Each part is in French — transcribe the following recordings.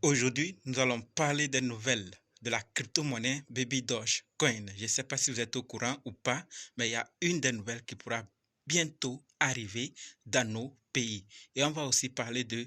Aujourd'hui, nous allons parler des nouvelles de la crypto-monnaie Baby Dogecoin. Je ne sais pas si vous êtes au courant ou pas, mais il y a une des nouvelles qui pourra bientôt arriver dans nos pays. Et on va aussi parler de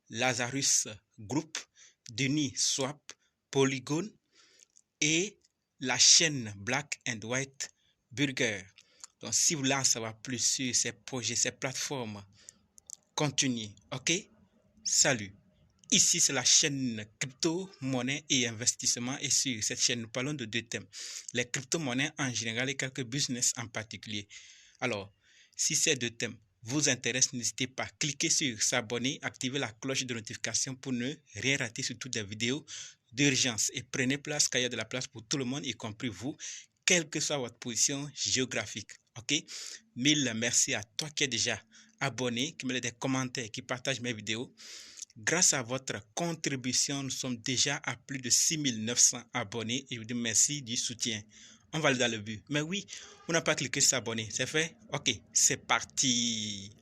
Lazarus Group, d'Uniswap, Polygon et la chaîne Black and White Burger. Donc, si vous voulez en savoir plus sur ces projets, ces plateformes, continuez. OK? Salut! Ici, c'est la chaîne crypto, monnaie et investissement. Et sur cette chaîne, nous parlons de deux thèmes. Les crypto-monnaies en général et quelques business en particulier. Alors, si ces deux thèmes vous intéressent, n'hésitez pas à cliquer sur s'abonner, activer la cloche de notification pour ne rien rater sur toutes les vidéos d'urgence. Et prenez place car il y a de la place pour tout le monde, y compris vous, quelle que soit votre position géographique. OK? Mille merci à toi qui es déjà abonné, qui me laisse des commentaires, qui partage mes vidéos. Grâce à votre contribution, nous sommes déjà à plus de 6900 abonnés et je vous dis merci du soutien. On va aller dans le but. Mais oui, on n'a pas cliqué sur s'abonner. C'est fait? Ok, c'est parti.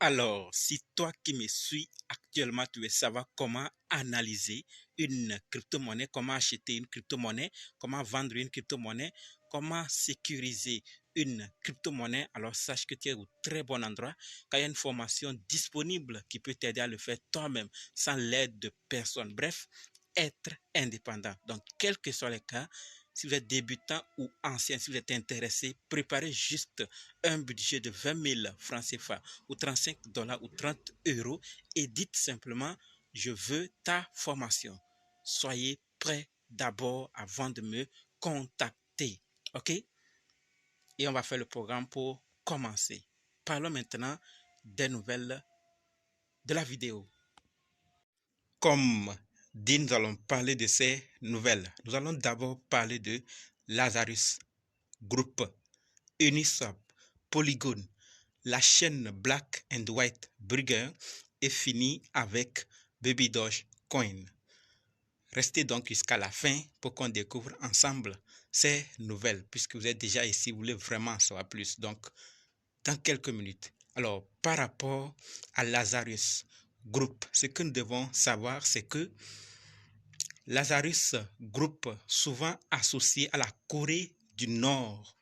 Alors, si toi qui me suis actuellement, tu veux savoir comment analyser une crypto-monnaie, comment acheter une crypto-monnaie, comment vendre une crypto-monnaie, comment sécuriser une crypto-monnaie, alors sache que tu es au très bon endroit, car il y a une formation disponible qui peut t'aider à le faire toi-même, sans l'aide de personne. Bref, être indépendant. Donc, quels que soient les cas, si vous êtes débutant ou ancien, si vous êtes intéressé, préparez juste un budget de 20 000 francs CFA ou 35 $ ou 30 € et dites simplement, je veux ta formation. Soyez prêts d'abord avant de me contacter. OK? Et on va faire le programme pour commencer. Parlons maintenant des nouvelles de la vidéo. Comme dit, nous allons parler de ces nouvelles. Nous allons d'abord parler de Lazarus Group, Uniswap, Polygon, la chaîne Black and White Burger et finit avec Baby Dogecoin. Restez donc jusqu'à la fin pour qu'on découvre ensemble ces nouvelles, puisque vous êtes déjà ici, vous voulez vraiment en savoir plus. Donc, dans quelques minutes. Alors, par rapport à Lazarus Group, ce que nous devons savoir, c'est que Lazarus Group, souvent associé à la Corée du Nord,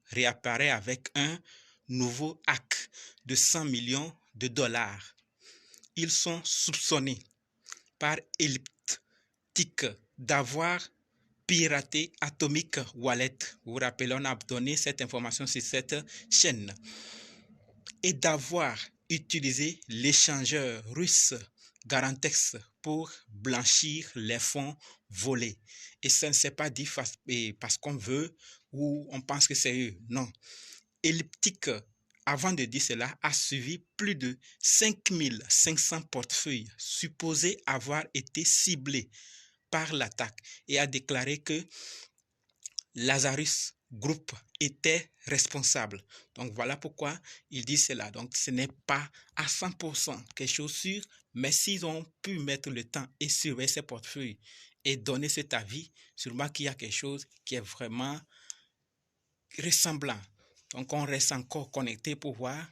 réapparaît avec un nouveau hack de 100 millions de dollars. Ils sont soupçonnés par Elliptic d'avoir piraté Atomic Wallet. Vous vous rappelez, on a donné cette information sur cette chaîne. Et d'avoir utilisé l'échangeur russe Garantex pour blanchir les fonds volés. Et ça ne s'est pas dit parce qu'on veut ou on pense que c'est eux. Non. Elliptic, avant de dire cela, a suivi plus de 5500 portefeuilles supposés avoir été ciblés par l'attaque et a déclaré que Lazarus Group était responsable. Donc voilà pourquoi il dit cela. Donc ce n'est pas à 100% quelque chose sûr, mais s'ils ont pu mettre le temps et surveiller ces portefeuilles et donner cet avis, sûrement qu'il y a quelque chose qui est vraiment ressemblant. Donc on reste encore connecté pour voir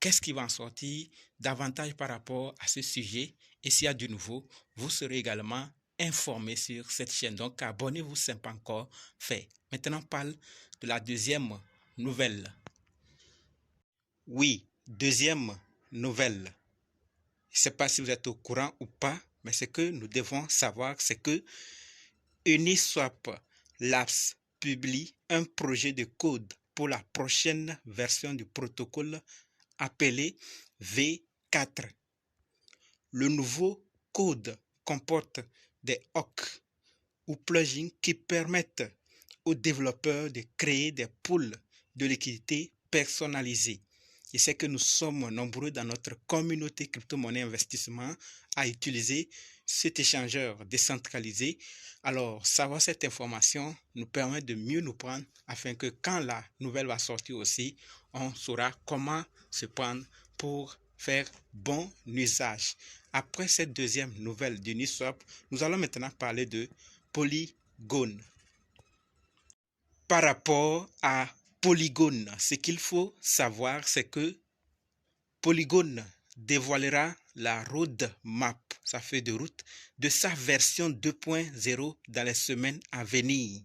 qu'est-ce qui va en sortir davantage par rapport à ce sujet. Et s'il y a du nouveau, vous serez également informé sur cette chaîne. Donc abonnez-vous si ce n'est pas encore fait. Maintenant, on parle de la deuxième nouvelle. Oui, deuxième nouvelle. Je ne sais pas si vous êtes au courant ou pas, mais ce que nous devons savoir, c'est que Uniswap Labs publie un projet de code pour la prochaine version du protocole appelé V4. Le nouveau code comporte des hooks ou plugins qui permettent aux développeurs de créer des pools de liquidités personnalisés. Je sais que nous sommes nombreux dans notre communauté crypto-monnaie investissement à utiliser cet échangeur décentralisé. Alors, savoir cette information nous permet de mieux nous prendre afin que quand la nouvelle va sortir aussi, on saura comment se prendre pour faire bon usage. Après cette deuxième nouvelle d'Uniswap, nous allons maintenant parler de Polygon. Par rapport à Polygon, ce qu'il faut savoir, c'est que Polygon dévoilera la roadmap, sa feuille de route, de sa version 2.0 dans les semaines à venir.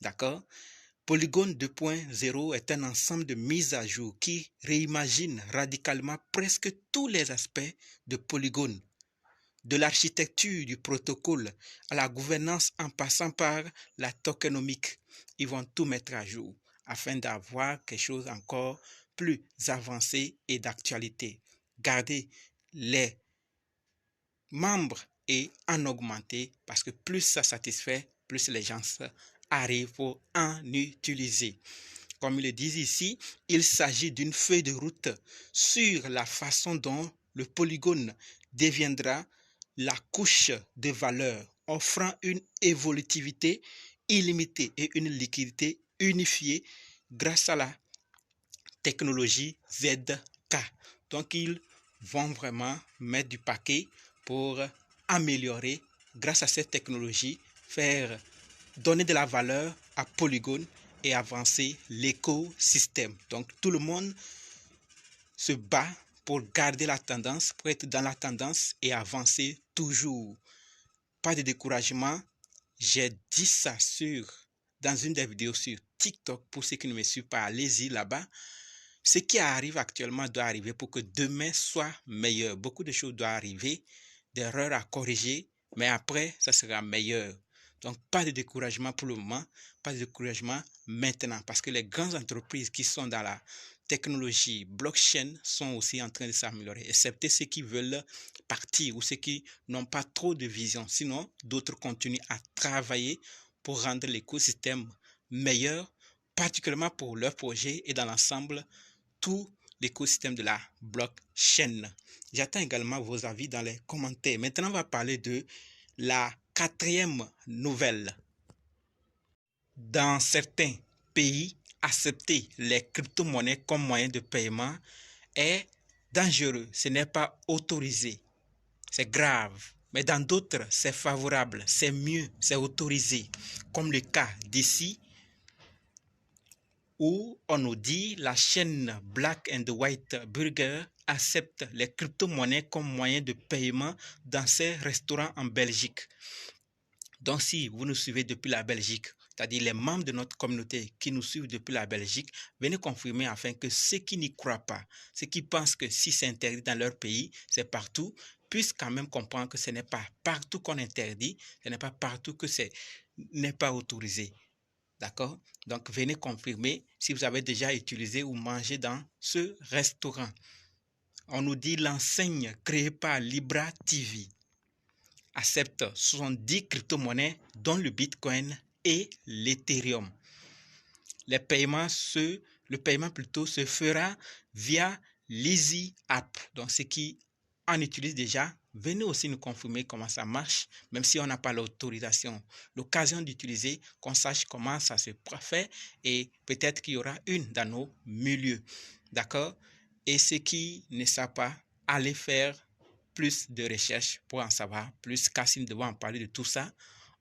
D'accord? Polygon 2.0 est un ensemble de mises à jour qui réimagine radicalement presque tous les aspects de Polygon, de l'architecture du protocole à la gouvernance en passant par la tokenomique. Ils vont tout mettre à jour afin d'avoir quelque chose encore plus avancé et d'actualité. Garder les membres et en augmenter parce que plus ça satisfait, plus les gens arrivent pour en utiliser. Comme ils le disent ici, il s'agit d'une feuille de route sur la façon dont le polygone deviendra la couche de valeur, offrant une évolutivité illimitée et une liquidité unifiée grâce à la technologie ZK. Donc, ils vont vraiment mettre du paquet pour améliorer, grâce à cette technologie, faire donner de la valeur à Polygon et avancer l'écosystème. Donc, tout le monde se bat pour garder la tendance, pour être dans la tendance et avancer toujours. Pas de découragement. J'ai dit ça dans une des vidéos sur TikTok. Pour ceux qui ne me suivent pas, allez-y là-bas. Ce qui arrive actuellement doit arriver pour que demain soit meilleur. Beaucoup de choses doivent arriver, d'erreurs à corriger, mais après, ça sera meilleur. Donc, pas de découragement pour le moment, pas de découragement maintenant, parce que les grandes entreprises qui sont dans la technologie blockchain sont aussi en train de s'améliorer, excepté ceux qui veulent partir ou ceux qui n'ont pas trop de vision. Sinon, d'autres continuent à travailler pour rendre l'écosystème meilleur, particulièrement pour leur projet et dans l'ensemble, tout l'écosystème de la blockchain. J'attends également vos avis dans les commentaires. Maintenant, on va parler de la quatrième nouvelle. Dans certains pays, accepter les crypto-monnaies comme moyen de paiement est dangereux. Ce n'est pas autorisé. C'est grave. Mais dans d'autres, c'est favorable, c'est mieux, c'est autorisé. Comme le cas d'ici, où on nous dit la chaîne Black and White Burger accepte les crypto-monnaies comme moyen de paiement dans ses restaurants en Belgique. Donc, si vous nous suivez depuis la Belgique, c'est-à-dire les membres de notre communauté qui nous suivent depuis la Belgique, venez confirmer afin que ceux qui n'y croient pas, ceux qui pensent que si c'est interdit dans leur pays, c'est partout, puissent quand même comprendre que ce n'est pas partout qu'on interdit, ce n'est pas partout que ce n'est pas autorisé. D'accord? Donc, venez confirmer si vous avez déjà utilisé ou mangé dans ce restaurant. On nous dit l'enseigne créée par Libra TV accepte 70 crypto-monnaies dont le Bitcoin et l'Ethereum. Le paiement se fera via l'Easy App. Donc, ceux qui en utilisent déjà, venez aussi nous confirmer comment ça marche, même si on n'a pas l'autorisation, l'occasion d'utiliser, qu'on sache comment ça se fait et peut-être qu'il y aura une dans nos milieux. D'accord? Et ceux qui ne savent pas, allez faire plus de recherches pour en savoir plus, car si nous devons en parler de tout ça,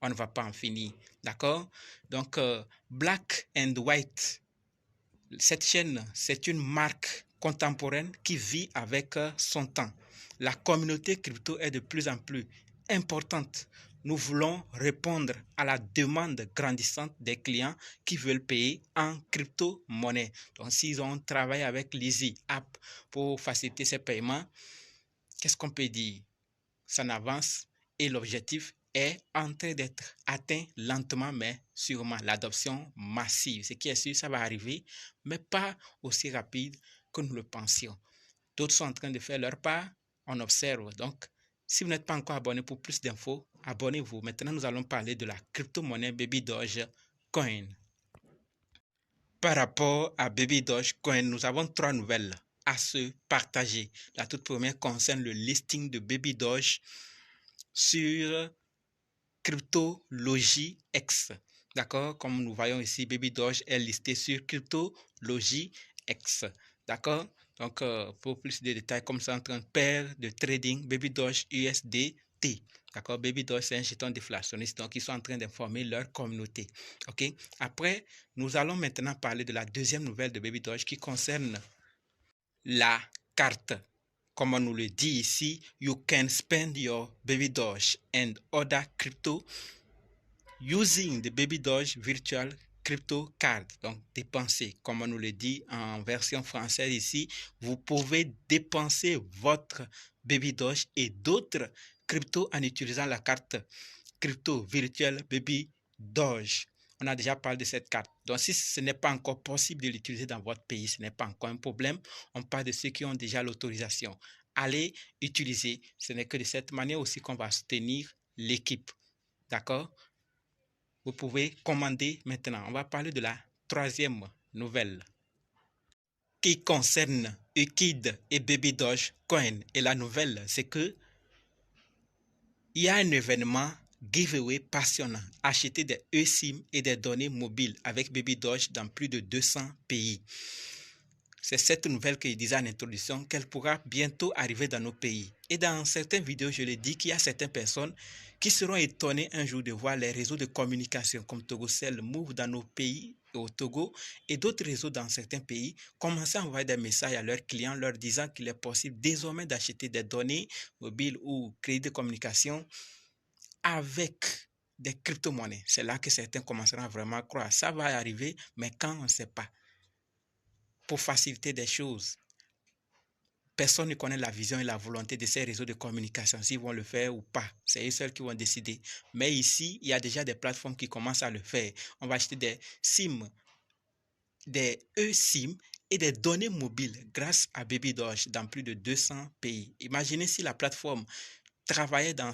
on ne va pas en finir. D'accord? Donc, Black and White, cette chaîne, c'est une marque contemporaine qui vit avec son temps. La communauté crypto est de plus en plus importante. Nous voulons répondre à la demande grandissante des clients qui veulent payer en crypto-monnaie. Donc, s'ils ont travaillé avec l'Easy App pour faciliter ces paiements, qu'est-ce qu'on peut dire? Ça avance et l'objectif est en train d'être atteint lentement mais sûrement. L'adoption massive, ce qui est sûr, ça va arriver, mais pas aussi rapide que nous le pensions. D'autres sont en train de faire leur part, on observe. Donc, si vous n'êtes pas encore abonné pour plus d'infos, abonnez-vous. Maintenant, nous allons parler de la crypto-monnaie Baby Dogecoin. Par rapport à Baby Dogecoin, nous avons 3 nouvelles à se partager. La toute première concerne le listing de Baby Doge sur Cryptology X. D'accord? Comme nous voyons ici, Baby Doge est listé sur Cryptology X. D'accord? Donc, pour plus de détails comme ça, entre un pair de trading Baby Doge USD T. D'accord? Baby Doge, c'est un jeton déflationniste, donc ils sont en train d'informer leur communauté. OK? Après, nous allons maintenant parler de la deuxième nouvelle de Baby Doge qui concerne la carte. Comme on nous le dit ici, you can spend your Baby Doge and other crypto using the Baby Doge virtual crypto card. Donc, dépenser, comme on nous le dit en version française ici, vous pouvez dépenser votre Baby Doge et d'autres cryptos en utilisant la carte crypto virtuelle Baby Doge. On a déjà parlé de cette carte. Donc, si ce n'est pas encore possible de l'utiliser dans votre pays, ce n'est pas encore un problème. On parle de ceux qui ont déjà l'autorisation. Allez utiliser. Ce n'est que de cette manière aussi qu'on va soutenir l'équipe. D'accord? Vous pouvez commander maintenant. On va parler de la troisième nouvelle qui concerne Euclid et Baby Doge Coin. Et la nouvelle, c'est que il y a un événement giveaway passionnant. Acheter des eSIM et des données mobiles avec Baby Doge dans plus de 200 pays. C'est cette nouvelle que je disais en introduction qu'elle pourra bientôt arriver dans nos pays. Et dans certaines vidéos, je l'ai dit qu'il y a certaines personnes qui seront étonnées un jour de voir les réseaux de communication comme TogoCell Move dans nos pays au Togo et d'autres réseaux dans certains pays commencer à envoyer des messages à leurs clients leur disant qu'il est possible désormais d'acheter des données mobiles ou crédits de communication avec des crypto-monnaies. C'est là que certains commenceront vraiment à croire. Ça va arriver, mais quand on ne sait pas. Pour faciliter des choses. Personne ne connaît la vision et la volonté de ces réseaux de communication, s'ils vont le faire ou pas. C'est eux seuls qui vont décider. Mais ici, il y a déjà des plateformes qui commencent à le faire. On va acheter des SIM, des eSIM et des données mobiles grâce à Baby Doge dans plus de 200 pays. Imaginez si la plateforme travaillait dans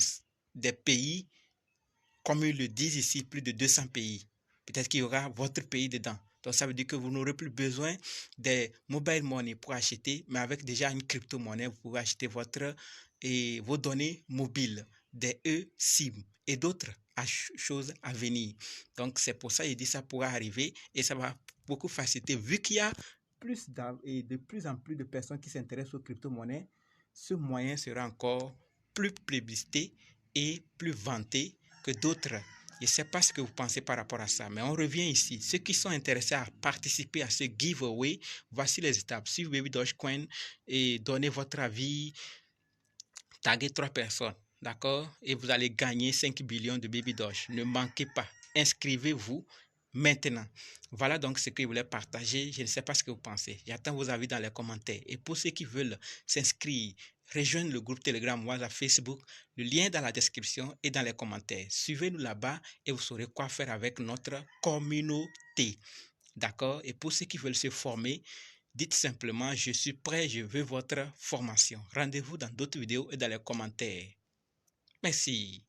des pays, comme ils le disent ici, plus de 200 pays. Peut-être qu'il y aura votre pays dedans. Donc, ça veut dire que vous n'aurez plus besoin des mobile money pour acheter, mais avec déjà une crypto-monnaie, vous pouvez acheter vos données mobiles, des eSIM et d'autres choses à venir. Donc, c'est pour ça que je dis ça pourra arriver et ça va beaucoup faciliter. Vu qu'il y a de plus en plus de personnes qui s'intéressent aux crypto-monnaies, ce moyen sera encore plus plébiscité et plus vanté que d'autres. Je ne sais pas ce que vous pensez par rapport à ça, mais on revient ici. Ceux qui sont intéressés à participer à ce giveaway, voici les étapes. Suivez Baby Doge Coin et donnez votre avis. Taguez 3 personnes, d'accord? Et vous allez gagner 5 billions de Baby Doge. Ne manquez pas. Inscrivez-vous maintenant. Voilà donc ce que je voulais partager. Je ne sais pas ce que vous pensez. J'attends vos avis dans les commentaires. Et pour ceux qui veulent s'inscrire, rejoindre le groupe Telegram, WhatsApp, Facebook, le lien est dans la description et dans les commentaires. Suivez-nous là-bas et vous saurez quoi faire avec notre communauté. D'accord? Et pour ceux qui veulent se former, dites simplement, je suis prêt, je veux votre formation. Rendez-vous dans d'autres vidéos et dans les commentaires. Merci.